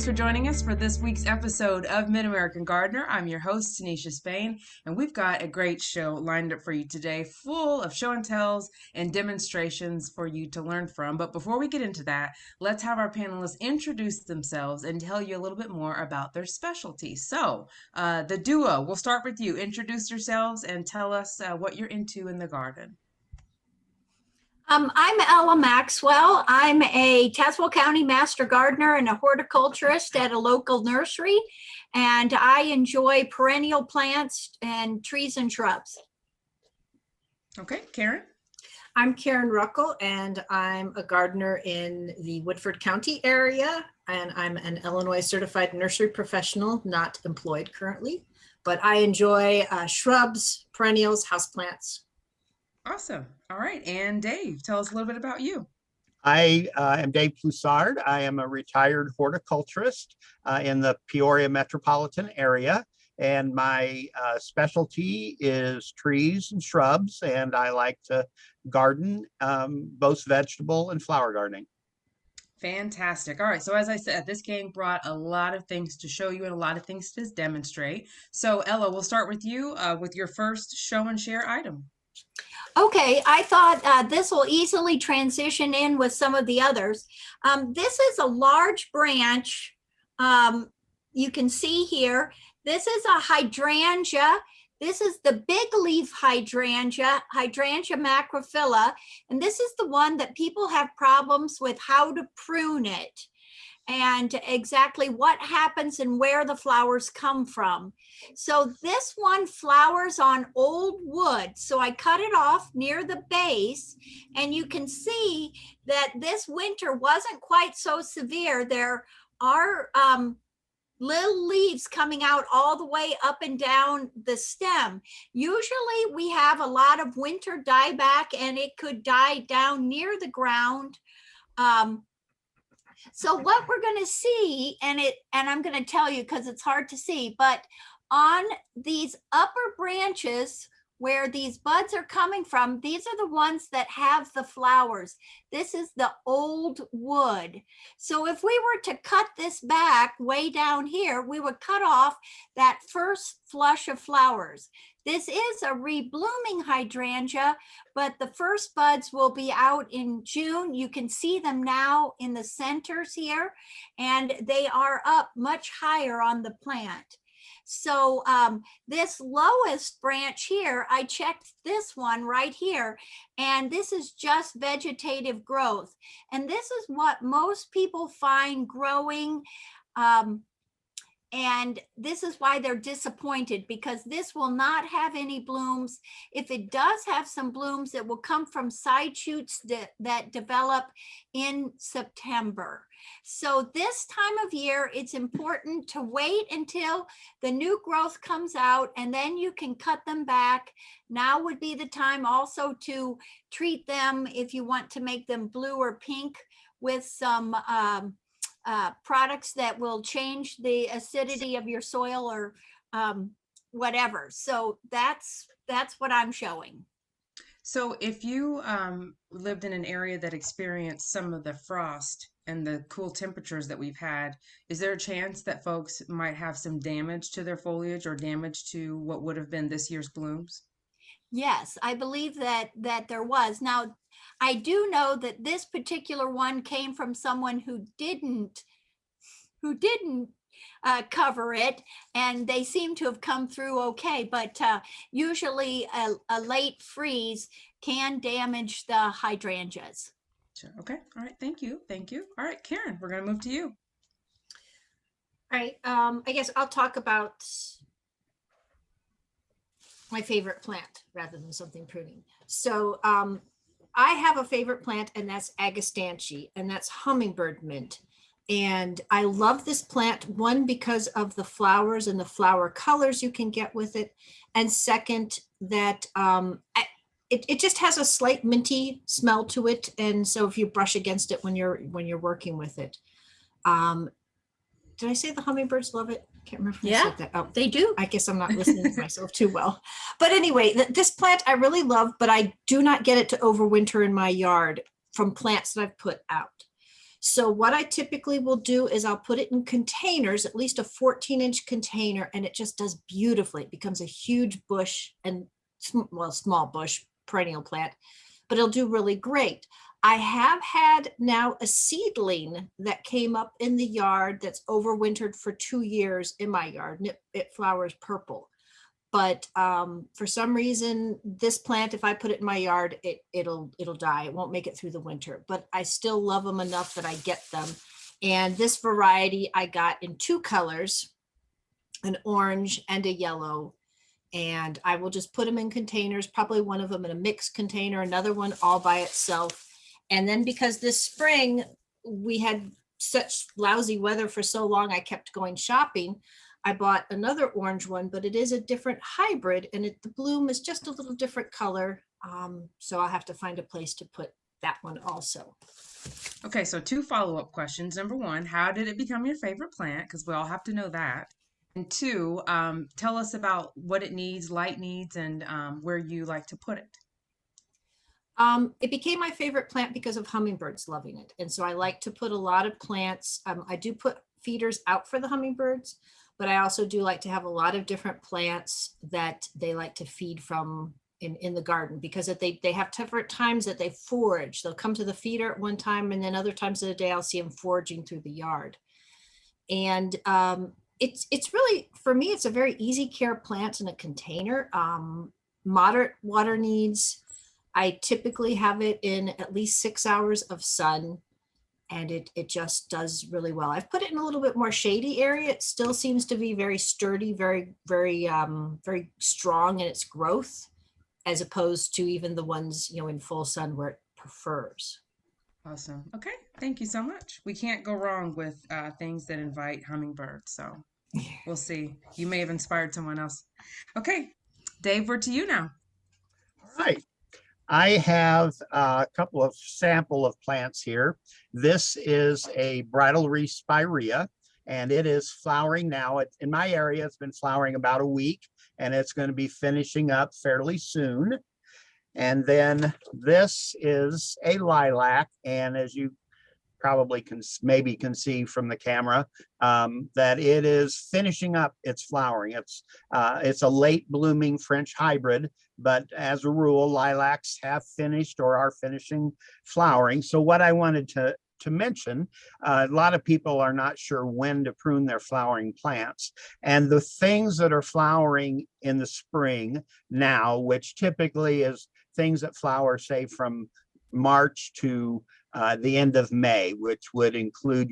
for joining us for this week's episode of Mid-American Gardener. I'm your host, Tinisha Spain, and we've got a great show lined up for you today, full of show and tells and demonstrations for you to learn from. But before we get into that, let's have our panelists introduce themselves and tell you a little bit more about their specialty. So, the duo, we'll start with you. Introduce yourselves and tell us what you're into in the garden. I'm Ella Maxwell. I'm a Tazwell County Master Gardener and a horticulturist at a local nursery, and I enjoy perennial plants and trees and shrubs. Okay, Karen? I'm Karen Ruckle, and I'm a gardener in the Woodford County area, and I'm an Illinois certified nursery professional, not employed currently, but I enjoy shrubs, perennials, houseplants. Awesome. All right. And Dave, tell us a little bit about you. I am Dave Ploussard. I am a retired horticulturist in the Peoria metropolitan area. And my specialty is trees and shrubs. And I like to garden, both vegetable and flower gardening. Fantastic. All right. So as I said, this gang brought a lot of things to show you and a lot of things to demonstrate. So Ella, we'll start with you with your first show and share item. Okay, I thought this will easily transition in with some of the others. This is a large branch. You can see here, this is a hydrangea. This is the big leaf hydrangea, Hydrangea macrophylla, and this is the one that people have problems with how to prune it and exactly what happens and where the flowers come from. So this one flowers on old wood. So I cut it off near the base, and you can see that this winter wasn't quite so severe. There are little leaves coming out all the way up and down the stem. Usually we have a lot of winter dieback, and it could die down near the ground. So what we're going to see, and I'm going to tell you because it's hard to see, but on these upper branches where these buds are coming from, these are the ones that have the flowers. This is the old wood. So if we were to cut this back way down here, we would cut off that first flush of flowers. This is a reblooming hydrangea, but the first buds will be out in June. You can see them now in the centers here, and they are up much higher on the plant. So this lowest branch here, I checked this one right here, and this is just vegetative growth. And this is what most people find growing, and this is why they're disappointed, because this will not have any blooms. If it does have some blooms, it will come from side shoots that develop in September. So this time of year, it's important to wait until the new growth comes out, and then you can cut them back. Now would be the time also to treat them if you want to make them blue or pink with some products that will change the acidity of your soil or whatever. So that's what I'm showing. So if you lived in an area that experienced some of the frost and the cool temperatures that we've had, is there a chance that folks might have some damage to their foliage or damage to what would have been this year's blooms? Yes, I believe that there was. Now, I do know that this particular one came from someone who didn't cover it, and they seem to have come through okay. But usually a late freeze can damage the hydrangeas. Sure. Okay. All right. Thank you. Thank you. All right, Karen, we're going to move to you. All right, I guess I'll talk about my favorite plant rather than something pruning. So I have a favorite plant, and that's Agastanche, and that's hummingbird mint. And I love this plant, one, because of the flowers and the flower colors you can get with it. And second, that it just has a slight minty smell to it. And so if you brush against it when you're working with it. Did I say the hummingbirds love it? Can't remember if I said that. Oh, They do. I guess I'm not listening to myself too well. But anyway, this plant I really love, but I do not get it to overwinter in my yard from plants that I've put out. So what I typically will do is I'll put it in containers, at least a 14-inch container, and it just does beautifully. It becomes a huge bush and, well, small bush, perennial plant, but it'll do really great. I have had now a seedling that came up in the yard that's overwintered for 2 years in my yard, and it flowers purple. But for some reason, this plant, if I put it in my yard, it'll die. It won't make it through the winter, but I still love them enough that I get them. And this variety I got in 2 colors, an orange and a yellow. And I will just put them in containers, probably one of them in a mixed container, another one all by itself. And then because this spring we had such lousy weather for so long, I kept going shopping. I bought another orange one, but it is a different hybrid, and the bloom is just a little different color. So I'll have to find a place to put that one also. Okay, so 2 follow-up questions. Number 1, how did it become your favorite plant? Because we all have to know that. And 2, tell us about what it needs, light needs, and where you like to put it. It became my favorite plant because of hummingbirds loving it. And so I like to put a lot of plants. I do put feeders out for the hummingbirds, but I also do like to have a lot of different plants that they like to feed from in the garden, because they have different times that they forage. They'll come to the feeder at one time, and then other times of the day I'll see them foraging through the yard. And it's really, for me, it's a very easy care plant in a container. Moderate water needs. I typically have it in at least 6 hours of sun, and it just does really well. I've put it in a little bit more shady area. It still seems to be very sturdy, very strong in its growth, as opposed to even the ones, in full sun where it prefers. Awesome. Okay, thank you so much. We can't go wrong with things that invite hummingbirds, so we'll see. You may have inspired someone else. Okay, Dave, we're to you now. All right. I have a couple of sample of plants here. This is a bridal wreath spirea, and it is flowering now. In my area, it's been flowering about a week, and it's going to be finishing up fairly soon. And then this is a lilac, and as you probably can see from the camera, that it is finishing up its flowering. It's a late blooming French hybrid, but as a rule, lilacs have finished or are finishing flowering. So what I wanted to mention, a lot of people are not sure when to prune their flowering plants, and the things that are flowering in the spring now, which typically is things that flower, say, from March to the end of May, which would include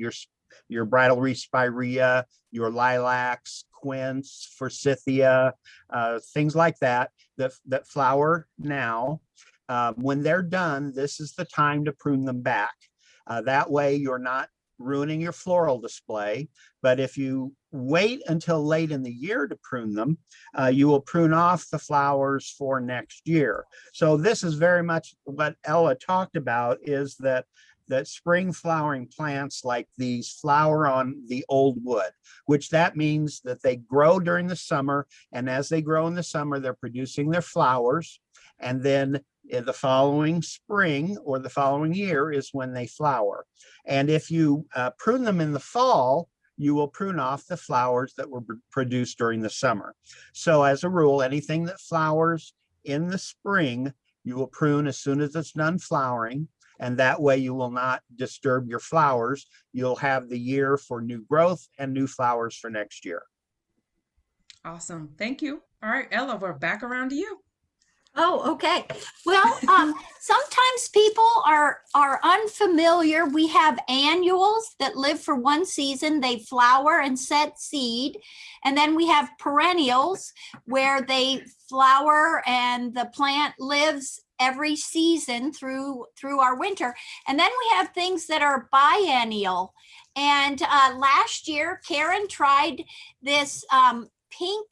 your bridal wreath spirea, your lilacs, quince, forsythia, things like that flower now. When they're done, this is the time to prune them back. That way you're not ruining your floral display. But if you wait until late in the year to prune them, you will prune off the flowers for next year. So this is very much what Ella talked about, is that spring flowering plants like these flower on the old wood, which that means that they grow during the summer. And as they grow in the summer, they're producing their flowers. And then in the following spring or the following year is when they flower. And if you prune them in the fall, you will prune off the flowers that were produced during the summer. So as a rule, anything that flowers in the spring, you will prune as soon as it's done flowering. And that way you will not disturb your flowers. You'll have the year for new growth and new flowers for next year. Awesome. Thank you. All right, Ella, we're back around to you. Oh, okay. Well, sometimes people are unfamiliar. We have annuals that live for one season. They flower and set seed. And then we have perennials where they flower and the plant lives every season through our winter. And then we have things that are biennial. And last year, Karen tried this pink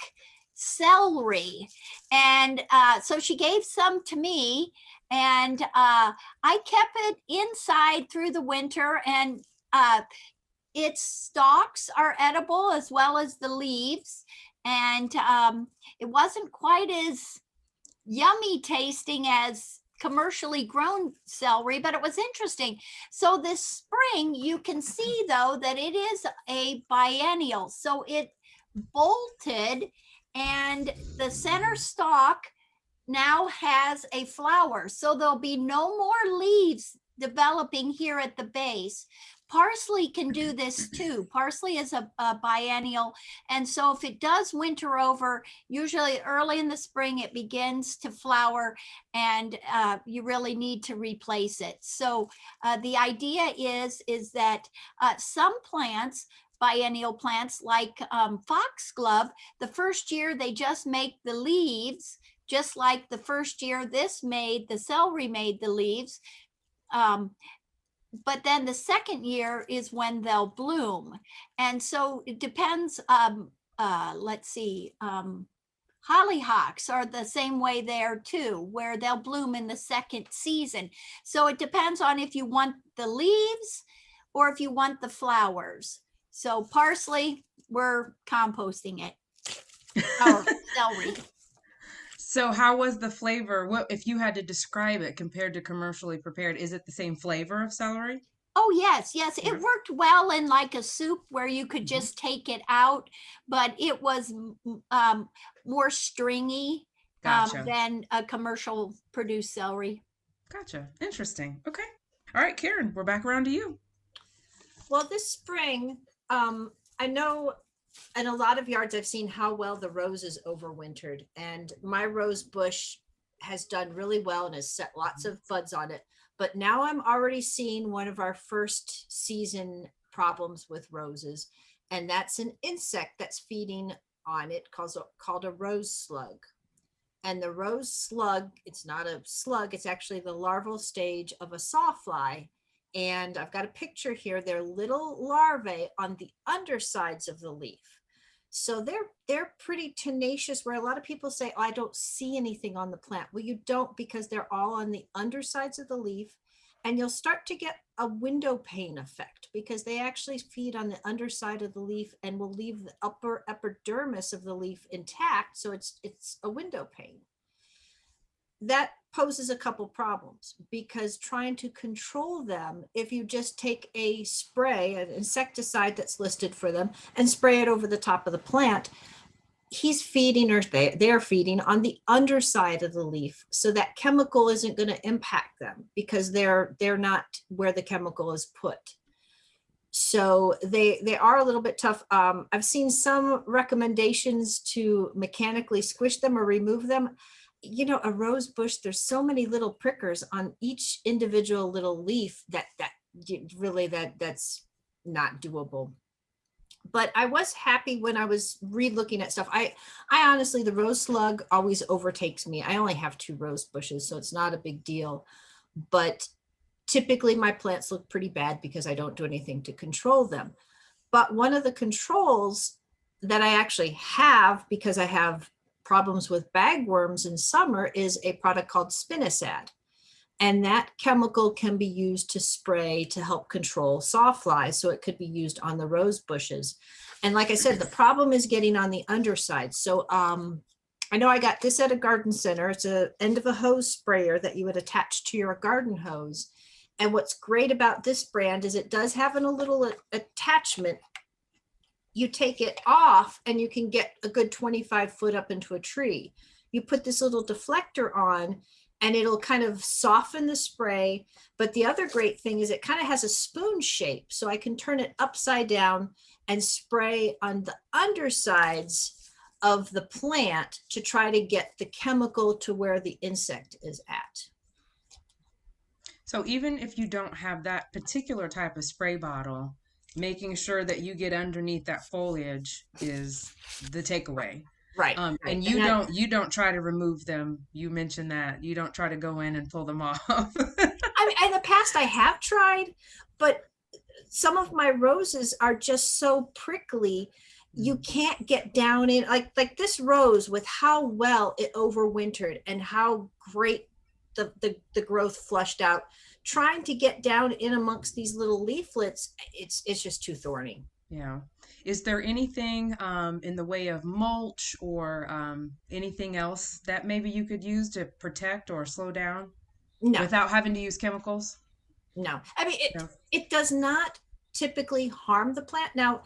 celery, and so she gave some to me, and I kept it inside through the winter, and its stalks are edible as well as the leaves, and it wasn't quite as yummy tasting as commercially grown celery, but it was interesting. So this spring, you can see though that it is a biennial. So it bolted, and the center stalk now has a flower. So there'll be no more leaves developing here at the base. Parsley can do this too. Parsley is a biennial. And so if it does winter over, usually early in the spring, it begins to flower, and you really need to replace it. So the idea is that some plants, biennial plants like foxglove, the first year they just make the leaves, just like the first year the celery made the leaves. But then the second year is when they'll bloom. And so it depends. Let's see. Hollyhocks are the same way there too, where they'll bloom in the second season. So it depends on if you want the leaves or if you want the flowers. So parsley, we're composting it. Oh, celery. So how was the flavor? What if you had to describe it compared to commercially prepared? Is it the same flavor of celery? Oh, yes. It Yeah. worked well in like a soup where you could just take it out, but it was more stringy Gotcha. than a commercial produced celery. Gotcha. Interesting. Okay. All right, Karen, we're back around to you. Well, this spring, I know in a lot of yards I've seen how well the roses overwintered, and my rose bush has done really well and has set lots of buds on it. But now I'm already seeing one of our first season problems with roses, and that's an insect that's feeding on it called a rose slug. And the rose slug, it's not a slug, it's actually the larval stage of a sawfly. And I've got a picture here. They're little larvae on the undersides of the leaf. So they're pretty tenacious, where a lot of people say, oh, I don't see anything on the plant. Well, you don't, because they're all on the undersides of the leaf. And you'll start to get a window pane effect, because they actually feed on the underside of the leaf and will leave the upper epidermis of the leaf intact. So it's a window pane. That poses a couple problems, because trying to control them, if you just take a spray, an insecticide that's listed for them, and spray it over the top of the plant, he's feeding, or they're feeding on the underside of the leaf. So that chemical isn't going to impact them, because they're not where the chemical is put. So they are a little bit tough. I've seen some recommendations to mechanically squish them or remove them. You know, a rose bush, there's so many little prickers on each individual little leaf that's not doable. But I was happy when I was re-looking at stuff. I honestly, the rose slug always overtakes me. I only have 2 rose bushes, so it's not a big deal. But typically my plants look pretty bad because I don't do anything to control them. But one of the controls that I actually have, because I have problems with bagworms in summer, is a product called spinosad. And that chemical can be used to spray to help control sawflies. So it could be used on the rose bushes. And like I said, the problem is getting on the underside. So I know I got this at a garden center. It's a end of a hose sprayer that you would attach to your garden hose. And what's great about this brand is it does have a little attachment. You take it off and you can get a good 25 foot up into a tree. You put this little deflector on and it'll kind of soften the spray. But the other great thing is it kind of has a spoon shape. So I can turn it upside down and spray on the undersides of the plant to try to get the chemical to where the insect is at. So even if you don't have that particular type of spray bottle, making sure that you get underneath that foliage is the takeaway. Right. And you don't try to remove them. You mentioned that you don't try to go in and pull them off. I mean, in the past I have tried, but some of my roses are just so prickly. You can't get down in, like this rose, with how well it overwintered and how great the growth flushed out. Trying to get down in amongst these little leaflets, it's just too thorny. Yeah. Is there anything in the way of mulch or anything else that maybe you could use to protect or slow down? No, without having to use chemicals? no. I mean, No. it does not typically harm the plant. Now,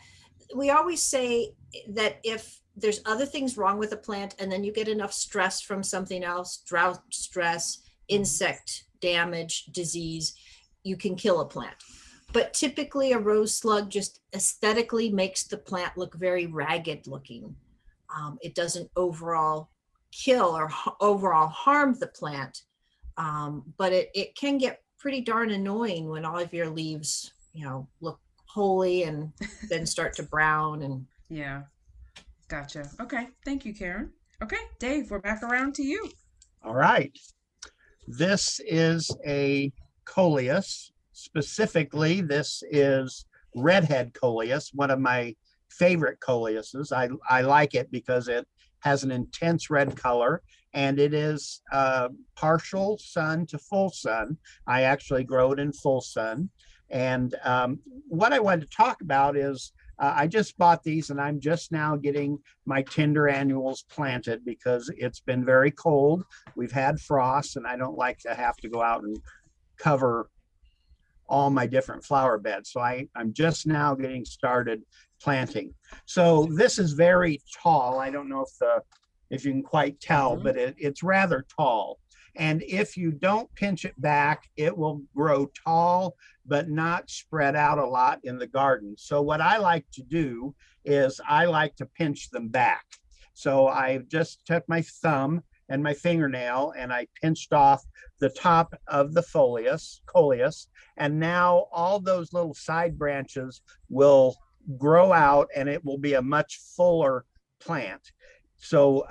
we always say that if there's other things wrong with a plant and then you get enough stress from something else, drought stress, insect damage, disease, you can kill a plant. But typically a rose slug just aesthetically makes the plant look very ragged looking. It doesn't overall kill or overall harm the plant, but it can get pretty darn annoying when all of your leaves, look holy and then start to brown. And Yeah, gotcha. Okay, thank you, Karen. Okay, Dave, we're back around to you. All right. This is a coleus. Specifically, this is redhead coleus, one of my favorite coleuses. I like it because it has an intense red color and it is partial sun to full sun. I actually grow it in full sun. And what I wanted to talk about is I just bought these and I'm just now getting my tender annuals planted because it's been very cold. We've had frost and I don't like to have to go out and cover all my different flower beds. So I'm just now getting started planting. So this is very tall. I don't know if you can quite tell, but it's rather tall. And if you don't pinch it back, it will grow tall, but not spread out a lot in the garden. So what I like to do is I like to pinch them back. So I just took my thumb and my fingernail and I pinched off the top of the coleus. And now all those little side branches will grow out and it will be a much fuller plant. So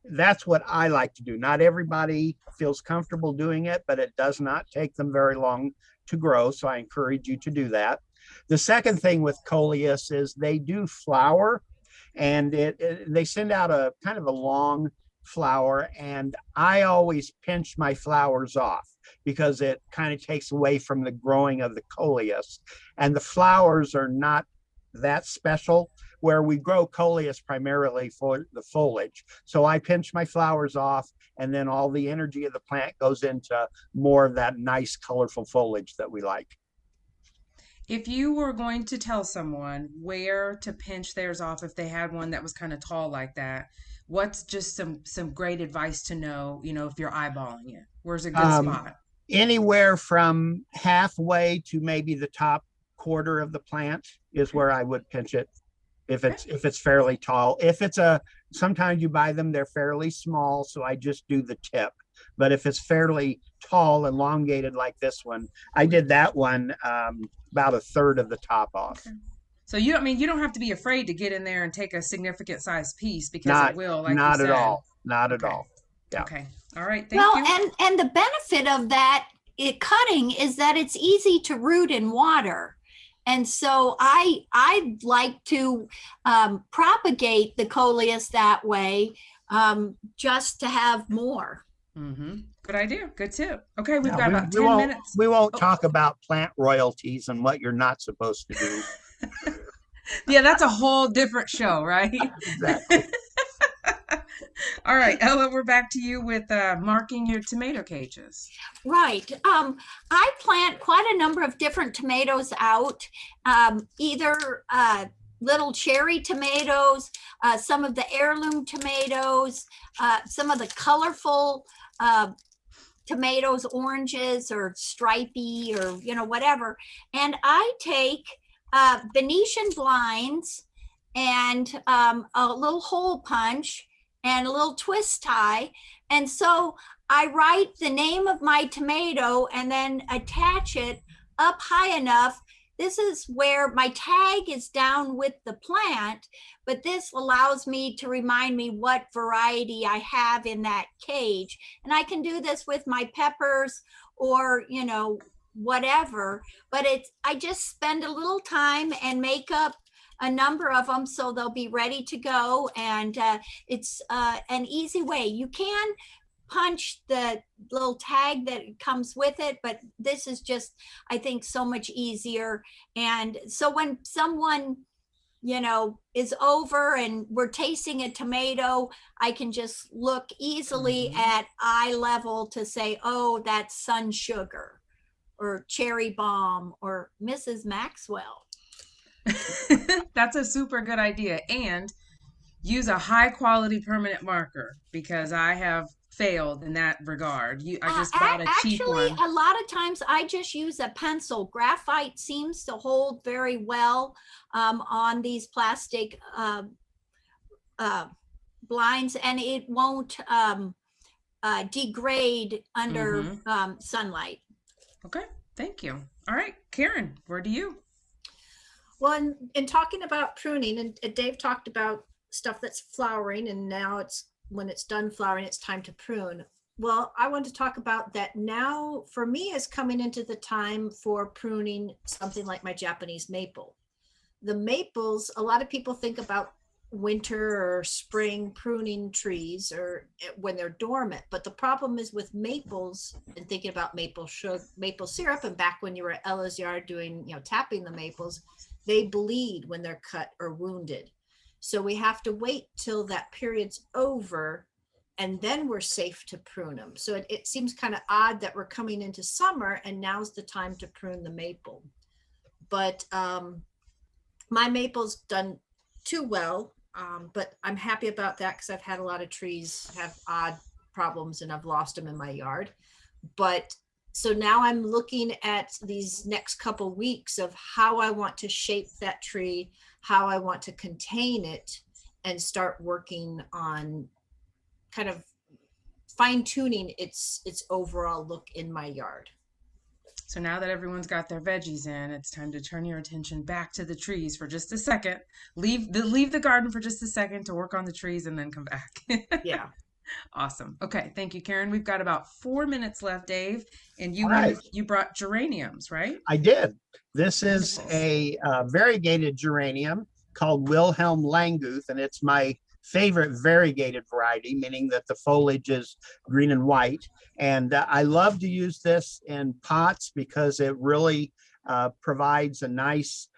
that's what I like to do. Not everybody feels comfortable doing it, but it does not take them very long to grow. So I encourage you to do that. The second thing with coleus is they do flower and they send out a kind of a long flower. And I always pinch my flowers off because it kind of takes away from the growing of the coleus. And the flowers are not that special, where we grow coleus primarily for the foliage. So I pinch my flowers off and then all the energy of the plant goes into more of that nice colorful foliage that we like. If you were going to tell someone where to pinch theirs off if they had one that was kind of tall like that, what's just some great advice to know, if you're eyeballing it? Where's a good spot? Anywhere from halfway to maybe the top quarter of the plant is where I would pinch it. If it's fairly tall. Sometimes you buy them, they're fairly small, so I just do the tip. But if it's fairly tall, elongated like this one, I did that one about a third of the top off. Okay. So you don't have to be afraid to get in there and take a significant size piece because it will, like not you said. At all. Not at all. Yeah. Okay. All right. Thank you. And the benefit of that cutting is that it's easy to root in water. And so I like to propagate the coleus that way, just to have more. Mm-hmm. Good idea. Good tip. Okay, we've got about 10 minutes. We won't talk about plant royalties and what you're not supposed to do. Yeah, that's a whole different show, right? Exactly. All right, Ella, we're back to you with marking your tomato cages. Right. I plant quite a number of different tomatoes out, either little cherry tomatoes, some of the heirloom tomatoes, some of the colorful tomatoes, oranges or stripy or, whatever. And I take Venetian blinds and a little hole punch and a little twist tie. And so I write the name of my tomato and then attach it up high enough. This is where my tag is down with the plant, but this allows me to remind me what variety I have in that cage. And I can do this with my peppers or, whatever, but I just spend a little time and make up a number of them so they'll be ready to go. And it's an easy way. You can punch the little tag that comes with it, but this is just, I think, so much easier. And so when someone is over and we're tasting a tomato, I can just look easily at eye level to say, oh, that's sun sugar or cherry bomb or Mrs. Maxwell. That's a super good idea. And use a high quality permanent marker, because I have failed in that regard. I just bought a cheap Actually, one. a lot of times I just use a pencil. Graphite seems to hold very well on these plastic blinds, and it won't degrade under sunlight. Okay, thank you. All right, Karen, where do you? Well, in talking about pruning, and Dave talked about stuff that's flowering, and now it's when it's done flowering, it's time to prune. Well, I want to talk about that now. For me, is coming into the time for pruning something like my Japanese maple. The maples, a lot of people think about winter or spring pruning trees or when they're dormant, but the problem is with maples, and thinking about maple sugar, maple syrup, and back when you were at Ella's yard doing, tapping the maples, they bleed when they're cut or wounded. So we have to wait till that period's over, and then we're safe to prune them. So it seems kind of odd that we're coming into summer and now's the time to prune the maple. But my maple's done too well, but I'm happy about that because I've had a lot of trees have odd problems and I've lost them in my yard. But so now I'm looking at these next couple weeks of how I want to shape that tree, how I want to contain it, and start working on kind of fine tuning its overall look in my yard. So now that everyone's got their veggies in, it's time to turn your attention back to the trees for just a second. Leave the garden for just a second to work on the trees and then come back. Yeah. Awesome. Okay, thank you, Karen. We've got about 4 minutes left, Dave, and you brought geraniums, right? I did. This is a variegated geranium called Wilhelm Languth, and it's my favorite variegated variety, meaning that the foliage is green and white. And I love to use this in pots because it really provides a nice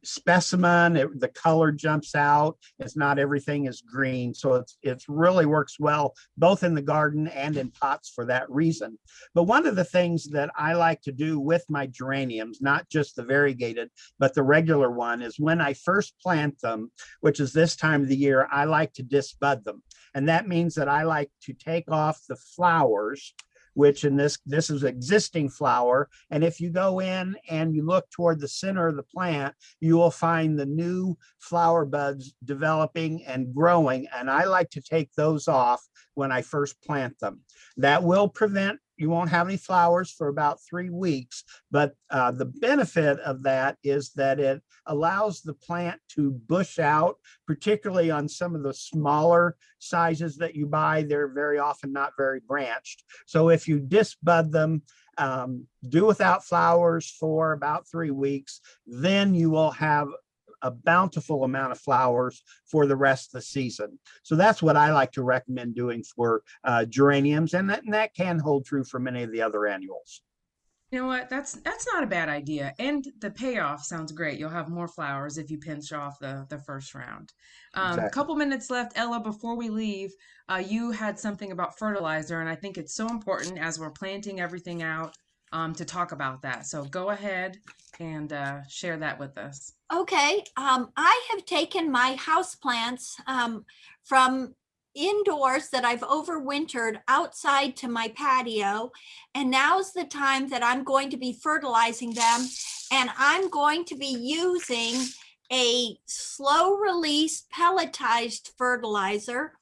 specimen. The color jumps out. It's not everything is green, so it really works well both in the garden and in pots for that reason. But one of the things that I like to do with my geraniums, not just the variegated but the regular one, is when I first plant them, which is this time of the year, I like to disbud them, and that means that I like to take off the flowers, which in this is existing flower. And if you go in and you look toward the center of the plant, you will find the new flower buds developing and growing. And I like to take those off when I first plant them. That will prevent, you won't have any flowers for about 3 weeks, but the benefit of that is that it allows the plant to bush out, particularly on some of the smaller sizes that you buy. They're very often not very branched. So if you disbud them, do without flowers for about 3 weeks, then you will have a bountiful amount of flowers for the rest of the season. So that's what I like to recommend doing for geraniums, and that can hold true for many of the other annuals. You know what? That's not a bad idea. And the payoff sounds great. You'll have more flowers if you pinch off the first round. Exactly. Couple minutes left. Ella, before we leave, you had something about fertilizer, and I think it's so important as we're planting everything out to talk about that. So go ahead and share that with us. Okay, I have taken my houseplants from indoors that I've overwintered outside to my patio, and now's the time that I'm going to be fertilizing them, and I'm going to be using a slow release pelletized fertilizer.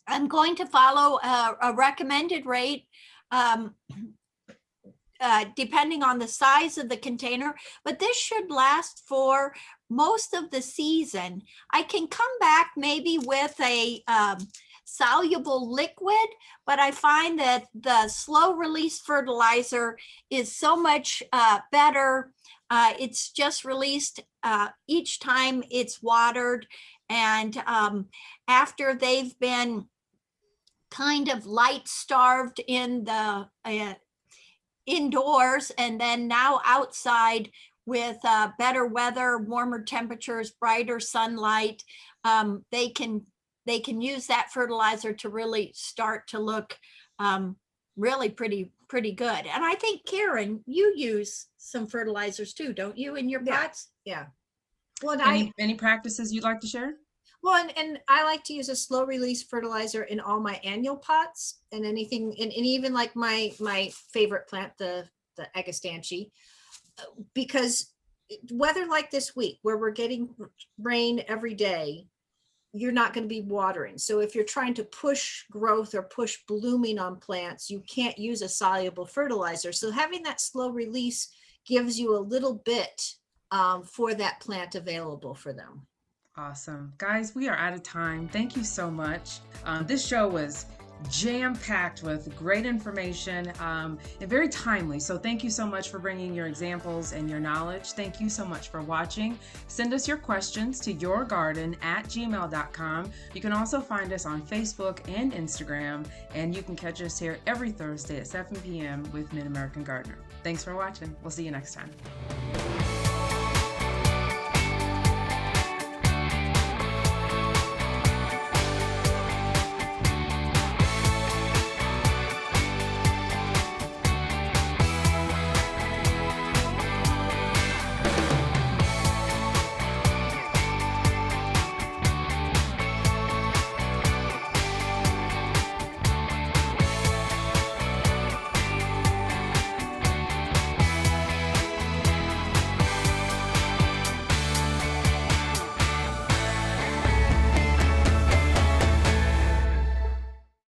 I'm going to follow a recommended rate depending on the size of the container, but this should last for most of the season. I can come back maybe with a soluble liquid, but I find that the slow release fertilizer is so much better. It's just released each time it's watered, and after they've been kind of light starved in the indoors and then now outside with better weather, warmer temperatures, brighter sunlight, they can use that fertilizer to really start to look really pretty good. And I think, Karen, you use some fertilizers too, don't you, in your pots? Yeah. Well, and Any practices you'd like to share? Well, and I like to use a slow release fertilizer in all my annual pots and anything, and even like my favorite plant, the Agastanche, because weather like this week where we're getting rain every day, you're not going to be watering. So if you're trying to push growth or push blooming on plants, you can't use a soluble fertilizer. So having that slow release gives you a little bit for that plant available for them. Awesome. Guys, we are out of time. Thank you so much. This show was jam-packed with great information and very timely. So thank you so much for bringing your examples and your knowledge. Thank you so much for watching. Send us your questions to yourgarden@gmail.com. You can also find us on Facebook and Instagram, and you can catch us here every Thursday at 7 p.m. with Mid-American Gardener. Thanks for watching. We'll see you next time.